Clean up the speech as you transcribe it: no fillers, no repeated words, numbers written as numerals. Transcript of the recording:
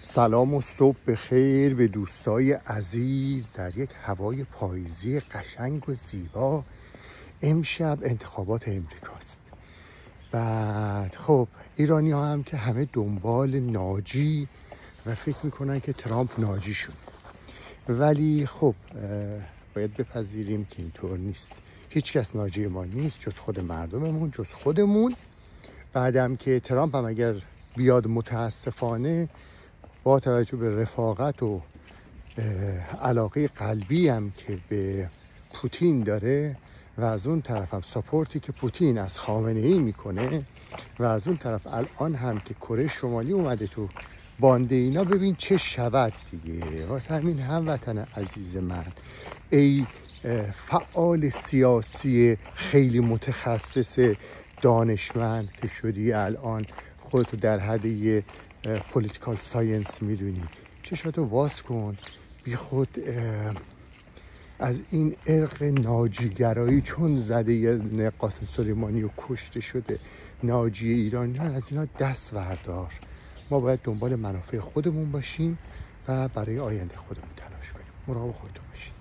سلام و صبح بخیر به دوستای عزیز در یک هوای پاییزی قشنگ و زیبا. امشب انتخابات امریکاست. بعد خب ایرانی ها هم که همه دنبال ناجی و فکر میکنن که ترامپ ناجی شد، ولی خب باید بپذیریم که اینطور نیست. هیچ کس ناجی ما نیست جز خود مردممون، جز خودمون. بعدم که ترامپ هم اگر بیاد متاسفانه با توجه به رفاقت و علاقه قلبی هم که به پوتین داره و از اون طرف هم ساپورتی که پوتین از خامنه ای میکنه و از اون طرف الان هم که کره شمالی اومده تو باند اینا، ببین چه شود دیگه. واسه همین هموطن عزیز من، ای فعال سیاسی خیلی متخصص دانشمند که شدی الان، خودتو در حد یه پولیتیکال ساینس میدونی، چشاتو واز کن، بی خود از این ارق ناجیگرایی چون زده قاسم سلیمانی و کشته شده ناجی ایرانیان، از اینا دست وردار. ما باید دنبال منافع خودمون باشیم و برای آینده خودمون تلاش کنیم. مراقب خودتون باشید.